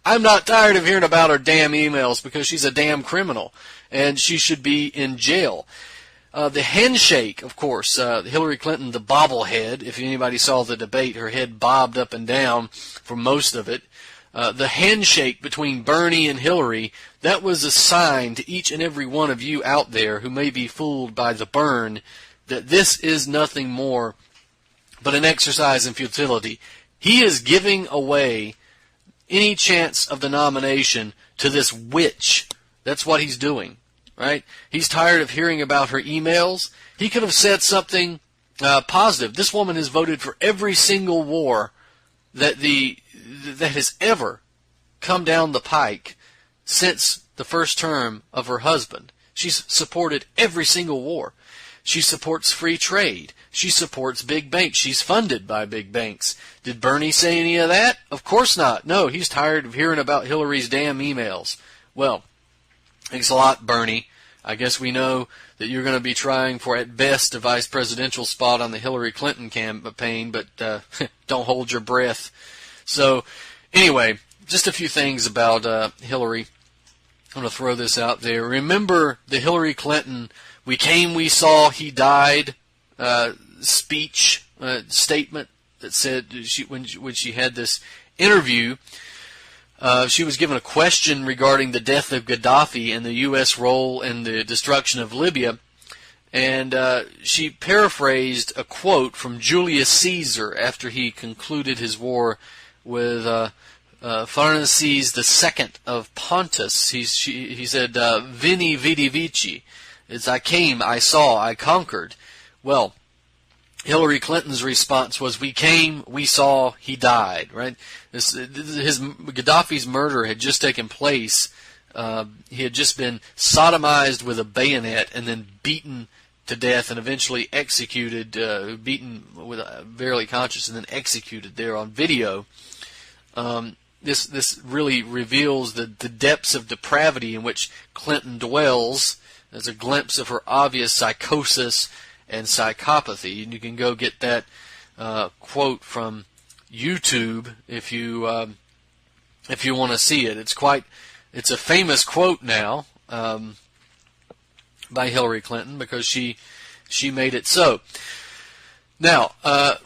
I'm not tired of hearing about her damn emails because she's a damn criminal and she should be in jail. The handshake, of course, Hillary Clinton, the bobblehead, if anybody saw the debate, her head bobbed up and down for most of it. The handshake between Bernie and Hillary, that was a sign to each and every one of you out there who may be fooled by the burn that this is nothing more but an exercise in futility. He is giving away any chance of the nomination to this witch. That's what he's doing, right? He's tired of hearing about her emails. He could have said something positive. This woman has voted for every single war that has ever come down the pike since the first term of her husband. She's supported every single war. She supports free trade. She supports big banks. She's funded by big banks. Did Bernie say any of that? Of course not. No, he's tired of hearing about Hillary's damn emails. Well, thanks a lot, Bernie. I guess we know that you're going to be trying for, at best, a vice presidential spot on the Hillary Clinton campaign, but don't hold your breath. So, anyway, just a few things about Hillary. I'm going to throw this out there. Remember the Hillary Clinton "We came, we saw, he died" statement that said when she had this interview, she was given a question regarding the death of Gaddafi and the U.S. role in the destruction of Libya, and she paraphrased a quote from Julius Caesar after he concluded his war with Pharnaces II of Pontus. He said, "Vini, vidi, vici." It's "I came, I saw, I conquered." Well, Hillary Clinton's response was, "We came, we saw, he died." Right? Gaddafi's murder had just taken place. He had just been sodomized with a bayonet and then beaten to death and eventually executed, beaten with barely conscious and then executed there on video. This really reveals the depths of depravity in which Clinton dwells. There's a glimpse of her obvious psychosis and psychopathy, and you can go get that quote from YouTube if you want to see it. It's a famous quote now by Hillary Clinton because she made it so. Now,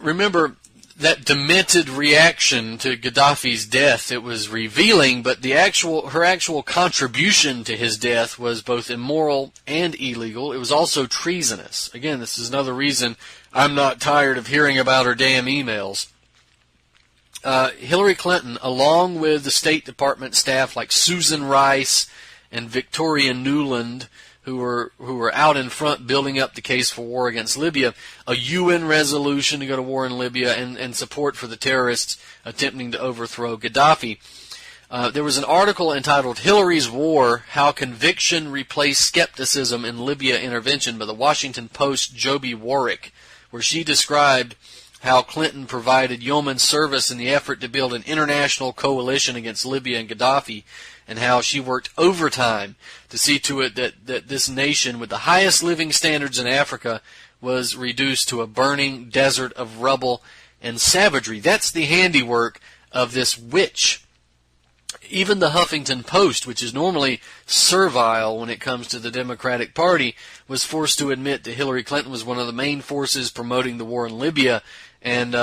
remember that demented reaction to Gaddafi's death. It was revealing, but her actual contribution to his death was both immoral and illegal. It was also treasonous. Again, this is another reason I'm not tired of hearing about her damn emails. Hillary Clinton, along with the State Department staff like Susan Rice and Victoria Nuland, who were out in front building up the case for war against Libya, a UN resolution to go to war in Libya, and support for the terrorists attempting to overthrow Gaddafi. There was an article entitled "Hillary's War, How Conviction Replaced Skepticism in Libya Intervention" by the Washington Post Joby Warwick, where she described how Clinton provided yeoman service in the effort to build an international coalition against Libya and Gaddafi, and how she worked overtime to see to it that this nation with the highest living standards in Africa was reduced to a burning desert of rubble and savagery. That's the handiwork of this witch. Even the Huffington Post, which is normally servile when it comes to the Democratic Party, was forced to admit that Hillary Clinton was one of the main forces promoting the war in Libya, and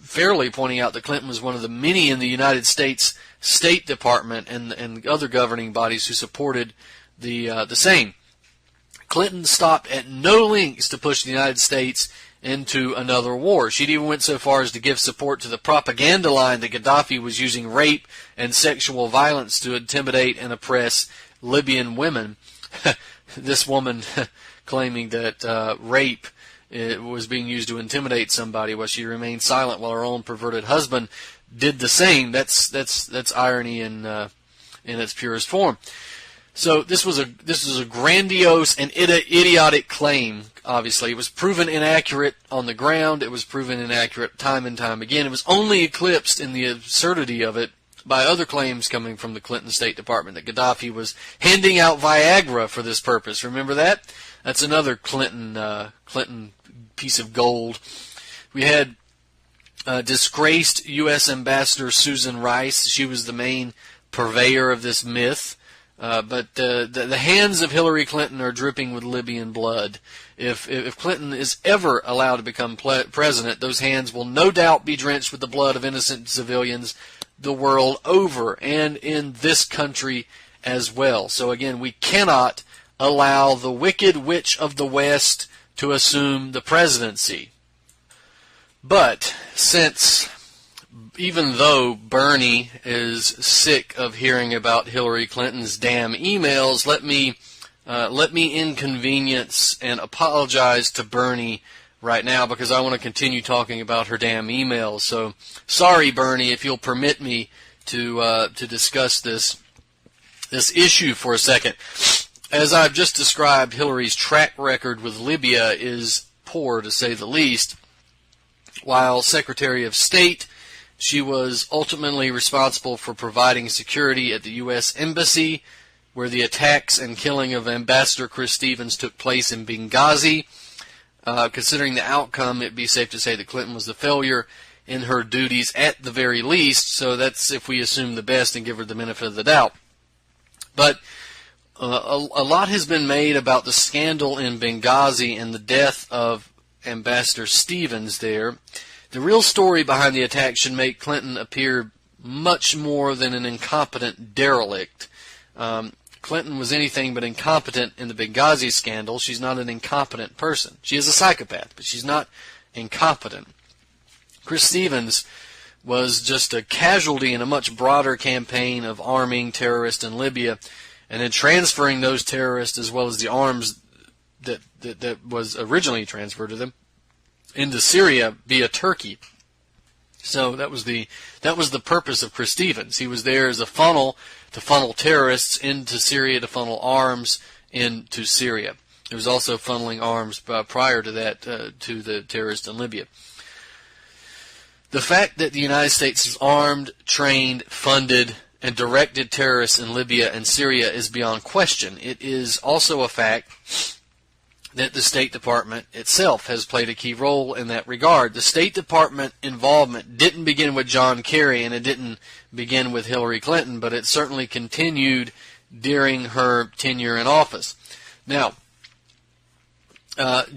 fairly pointing out that Clinton was one of the many in the United States State Department and other governing bodies who supported the same. Clinton stopped at no lengths to push the United States into another war. She even went so far as to give support to the propaganda line that Gaddafi was using rape and sexual violence to intimidate and oppress Libyan women. This woman claiming that rape was being used to intimidate somebody while she remained silent while her own perverted husband did the same. That's irony in its purest form. So this was a grandiose and idiotic claim. Obviously, it was proven inaccurate on the ground. It was proven inaccurate time and time again. It was only eclipsed in the absurdity of it by other claims coming from the Clinton State Department that Gaddafi was handing out Viagra for this purpose. Remember that? That's another Clinton piece of gold. We had disgraced U.S. Ambassador Susan Rice. She was the main purveyor of this myth. But the hands of Hillary Clinton are dripping with Libyan blood. If Clinton is ever allowed to become president, those hands will no doubt be drenched with the blood of innocent civilians the world over, and in this country as well. So again, we cannot allow the wicked witch of the West to assume the presidency. But since, even though Bernie is sick of hearing about Hillary Clinton's damn emails, let me inconvenience and apologize to Bernie right now, because I want to continue talking about her damn emails. So, sorry, Bernie, if you'll permit me to discuss this issue for a second. As I've just described, Hillary's track record with Libya is poor, to say the least. While Secretary of State, she was ultimately responsible for providing security at the U.S. Embassy, where the attacks and killing of Ambassador Chris Stevens took place in Benghazi. Considering the outcome, it'd be safe to say that Clinton was the failure in her duties at the very least, so that's if we assume the best and give her the benefit of the doubt. But a lot has been made about the scandal in Benghazi and the death of Ambassador Stevens there. The real story behind the attack should make Clinton appear much more than an incompetent derelict. Clinton was anything but incompetent in the Benghazi scandal. She's not an incompetent person. She is a psychopath, but she's not incompetent. Chris Stevens was just a casualty in a much broader campaign of arming terrorists in Libya and then transferring those terrorists as well as the arms that was originally transferred to them into Syria via Turkey. So that was the purpose of Chris Stevens. He was there as a funnel to funnel terrorists into Syria, to funnel arms into Syria. He was also funneling arms prior to that to the terrorists in Libya. The fact that the United States has armed, trained, funded, and directed terrorists in Libya and Syria is beyond question. It is also a fact that the State Department itself has played a key role in that regard. The State Department involvement didn't begin with John Kerry, and it didn't begin with Hillary Clinton, but it certainly continued during her tenure in office. Now,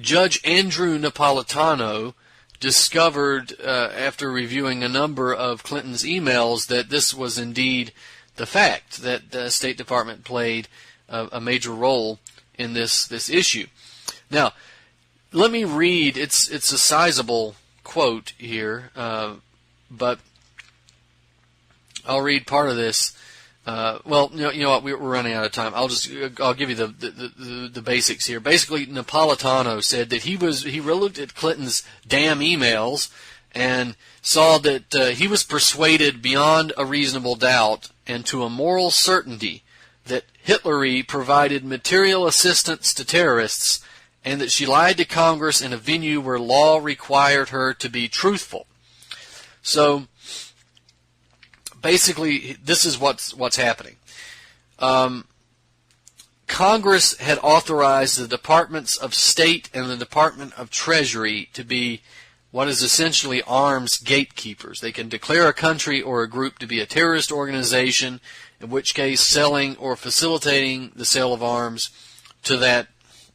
Judge Andrew Napolitano discovered, after reviewing a number of Clinton's emails, that this was indeed the fact, that the State Department played a major role in this issue. Now, let me read. It's a sizable quote here, but I'll read part of this. Well, you know what? We're running out of time. I'll give you the basics here. Basically, Napolitano said that he looked at Clinton's damn emails and saw that he was persuaded beyond a reasonable doubt and to a moral certainty that Hillary provided material assistance to terrorists, and that she lied to Congress in a venue where law required her to be truthful. So, basically, this is what's happening. Congress had authorized the Departments of State and the Department of Treasury to be what is essentially arms gatekeepers. They can declare a country or a group to be a terrorist organization, in which case selling or facilitating the sale of arms to that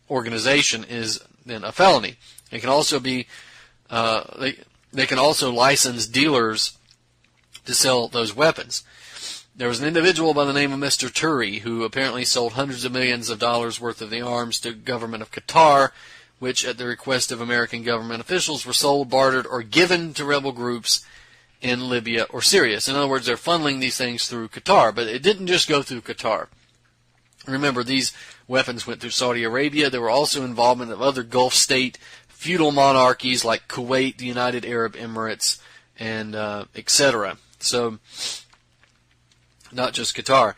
organization is then a felony. It can also be, they can also license dealers to sell those weapons. There was an individual by the name of Mr. Turi who apparently sold hundreds of millions of dollars worth of the arms to the government of Qatar, which at the request of American government officials were sold, bartered, or given to rebel groups in Libya or Syria. So in other words, they're funneling these things through Qatar, but it didn't just go through Qatar. Remember, these weapons went through Saudi Arabia. There were also involvement of other Gulf state feudal monarchies like Kuwait, the United Arab Emirates, and etc. So, not just Qatar.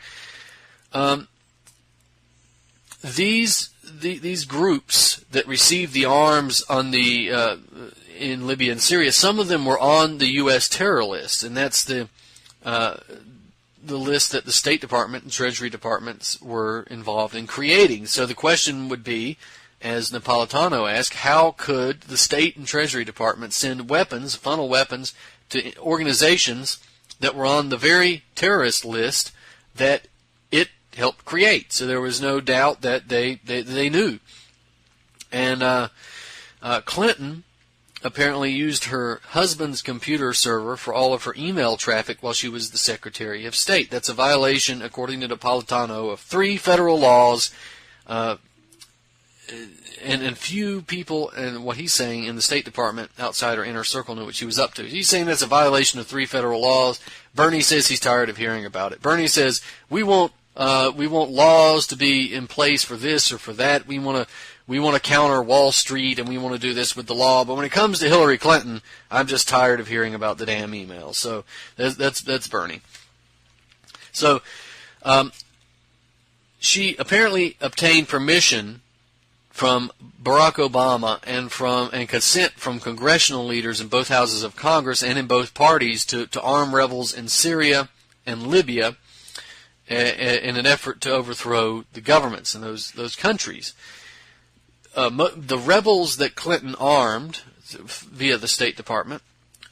These groups that received the arms on the in Libya and Syria, some of them were on the U.S. terror list, and that's the list that the State Department and Treasury Departments were involved in creating. So the question would be, as Napolitano asked, how could the State and Treasury Department send weapons, funnel weapons, to organizations that were on the very terrorist list that it helped create? So there was no doubt that they knew. And Clinton apparently used her husband's computer server for all of her email traffic while she was the Secretary of State. That's a violation, according to Napolitano, of 3 federal laws, and few people, and what he's saying in the State Department outside her inner circle knew what she was up to. He's saying that's a violation of 3 federal laws. Bernie says he's tired of hearing about it. Bernie says we want laws to be in place for this or for that. We want to counter Wall Street, and we want to do this with the law. But when it comes to Hillary Clinton, I'm just tired of hearing about the damn emails. So that's Bernie. So she apparently obtained permission from Barack Obama and consent from congressional leaders in both houses of Congress and in both parties to arm rebels in Syria and Libya in an effort to overthrow the governments in those countries. The rebels that Clinton armed via the State Department,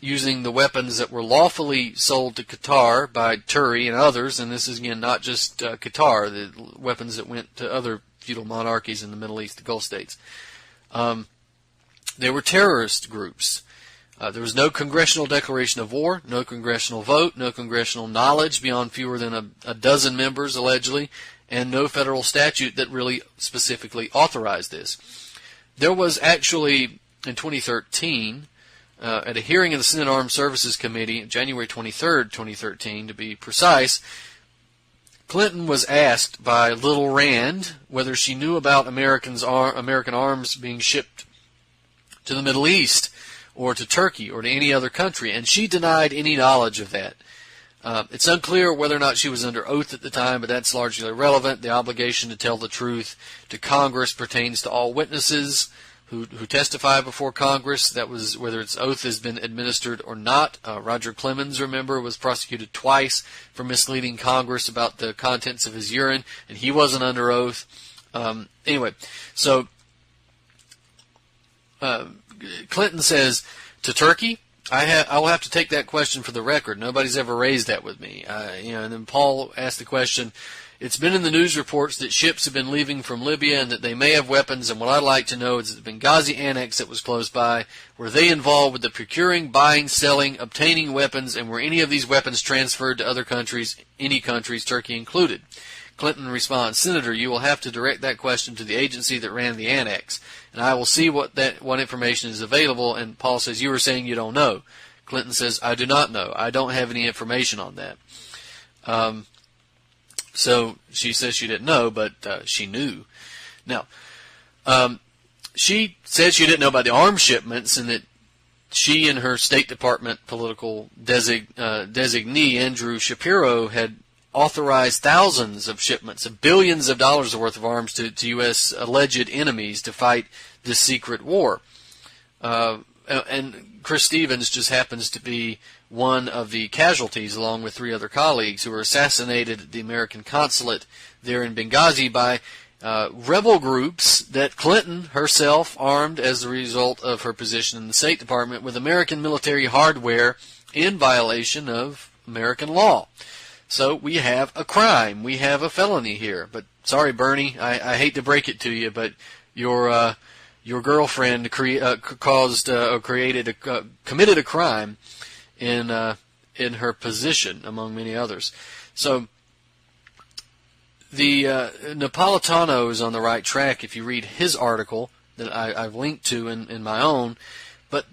using the weapons that were lawfully sold to Qatar by Turi and others, and this is again not just Qatar, the weapons that went to other feudal monarchies in the Middle East, the Gulf states. They were terrorist groups. There was no congressional declaration of war, no congressional vote, no congressional knowledge beyond fewer than a dozen members, allegedly, and no federal statute that really specifically authorized this. There was actually, in 2013, at a hearing of the Senate Armed Services Committee, January 23rd, 2013, to be precise, Clinton was asked by Little Rand whether she knew about American arms being shipped to the Middle East or to Turkey or to any other country, and she denied any knowledge of that. It's unclear whether or not she was under oath at the time, but that's largely irrelevant. The obligation to tell the truth to Congress pertains to all witnesses who testify before Congress. That was whether its oath has been administered or not. Roger Clemens, remember, was prosecuted twice for misleading Congress about the contents of his urine, and he wasn't under oath. Anyway, so Clinton says to Turkey, I will have to take that question for the record. Nobody's ever raised that with me. And then Paul asked the question, it's been in the news reports that ships have been leaving from Libya and that they may have weapons, and what I'd like to know is the Benghazi annex that was close by, were they involved with the procuring, buying, selling, obtaining weapons, and were any of these weapons transferred to other countries, any countries, Turkey included? Clinton responds, Senator, you will have to direct that question to the agency that ran the annex, and I will see what information is available. And Paul says, you were saying you don't know. Clinton says, I do not know. I don't have any information on that. So she says she didn't know, but she knew. Now, she said she didn't know about the arms shipments, and that she and her State Department political designee, Andrew Shapiro, had authorized thousands of shipments of billions of dollars worth of arms to U.S. alleged enemies to fight this secret war. And Chris Stevens just happens to be one of the casualties, along with 3 other colleagues, who were assassinated at the American consulate there in Benghazi by rebel groups that Clinton herself armed as a result of her position in the State Department with American military hardware in violation of American law. So we have a crime. We have a felony here. But sorry, Bernie, I hate to break it to you, but your your girlfriend committed a crime in her position, among many others. So the Napolitano is on the right track if you read his article that I've linked to in my own. But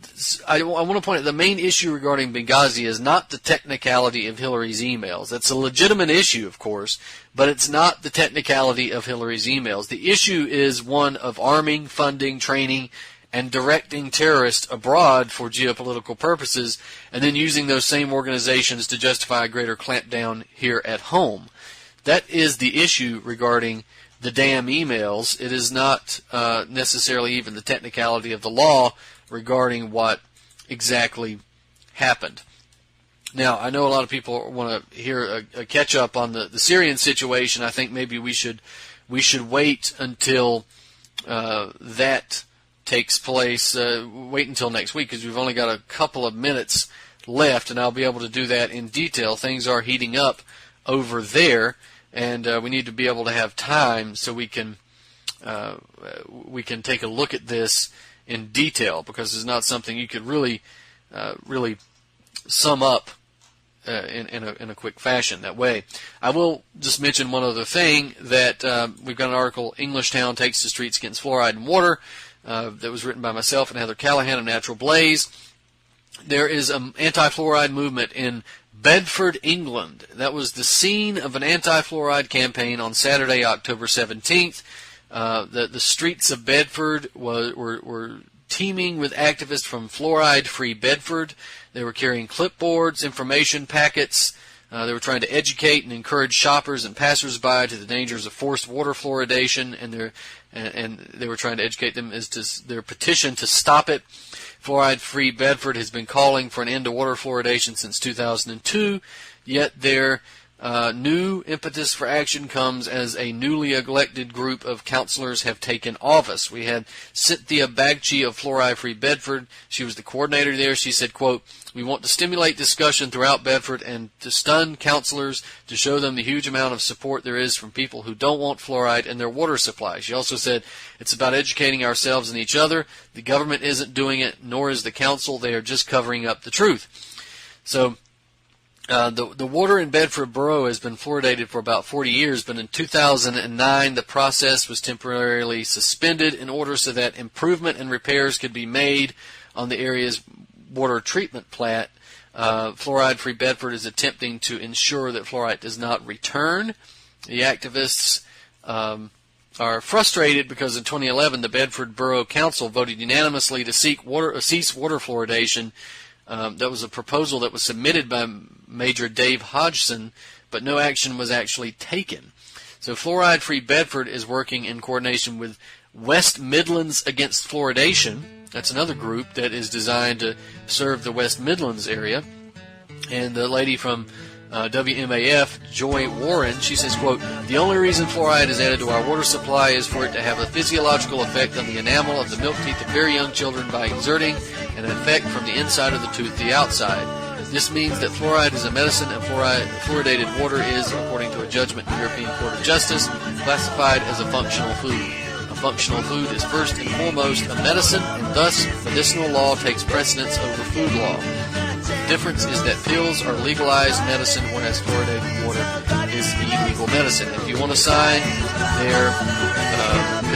I want to point out the main issue regarding Benghazi is not the technicality of Hillary's emails. That's a legitimate issue, of course, but it's not the technicality of Hillary's emails. The issue is one of arming, funding, training, and directing terrorists abroad for geopolitical purposes, and then using those same organizations to justify a greater clampdown here at home. That is the issue regarding the damn emails. It is not necessarily even the technicality of the law regarding what exactly happened. Now, I know a lot of people want to hear a catch-up on the Syrian situation. I think maybe we should wait until that takes place, wait until next week, because we've only got a couple of minutes left, and I'll be able to do that in detail. Things are heating up over there, and we need to be able to have time so we can take a look at this in detail, because it's not something you could really sum up in a quick fashion that way. I will just mention one other thing, that we've got an article, Englishtown Takes to Streets Against Fluoride in Water, that was written by myself and Heather Callahan of Natural Blaze. There is an anti-fluoride movement in Bedford, England. That was the scene of an anti-fluoride campaign on Saturday, October 17th. The streets of Bedford were teeming with activists from Fluoride-Free Bedford. They were carrying clipboards, information packets. They were trying to educate and encourage shoppers and passersby to the dangers of forced water fluoridation, and they were trying to educate them as to their petition to stop it. Fluoride-Free Bedford has been calling for an end to water fluoridation since 2002, yet their new impetus for action comes as a newly elected group of councilors have taken office. We had Cynthia Bagchi of Fluoride-Free Bedford. She was the coordinator there. She said, quote, "We want to stimulate discussion throughout Bedford and to stun councilors to show them the huge amount of support there is from people who don't want fluoride in their water supply." She also said, "It's about educating ourselves and each other. The government isn't doing it, nor is the council. They are just covering up the truth." So the water in Bedford Borough has been fluoridated for about 40 years, but in 2009 the process was temporarily suspended in order so that improvement and repairs could be made on the area's water treatment plant. Fluoride-Free Bedford is attempting to ensure that fluoride does not return. The activists are frustrated because in 2011 the Bedford Borough Council voted unanimously to cease water fluoridation. That was a proposal that was submitted by Major Dave Hodgson, but no action was actually taken. So Fluoride-Free Bedford is working in coordination with West Midlands Against Fluoridation. That's another group that is designed to serve the West Midlands area. And the lady from WMAF, Joy Warren, she says, quote, "The only reason fluoride is added to our water supply is for it to have a physiological effect on the enamel of the milk teeth of very young children by exerting an effect from the inside of the tooth to the outside. This means that fluoride is a medicine, and fluoridated water is, according to a judgment in the European Court of Justice, classified as a functional food. A functional food is first and foremost a medicine, and thus medicinal law takes precedence over food law. The difference is that pills are legalized medicine, whereas fluoridated water is illegal medicine." If you want to sign their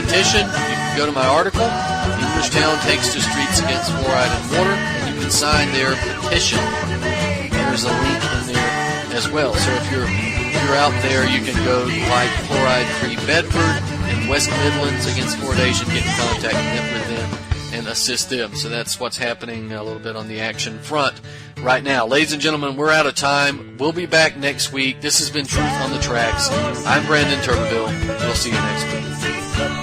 petition, you can go to my article, Englishtown Takes to Streets Against Fluoride in Water, and you can sign their petition. There's a link in there as well. So if you're out there, you can go like Fluoride-Free Bedford and West Midlands Against Fluoridation, get in contact with them and assist them. So that's what's happening a little bit on the action front right now. Ladies and gentlemen, we're out of time. We'll be back next week. This has been Truth on the Tracks. I'm Brandon Turbeville. We'll see you next week.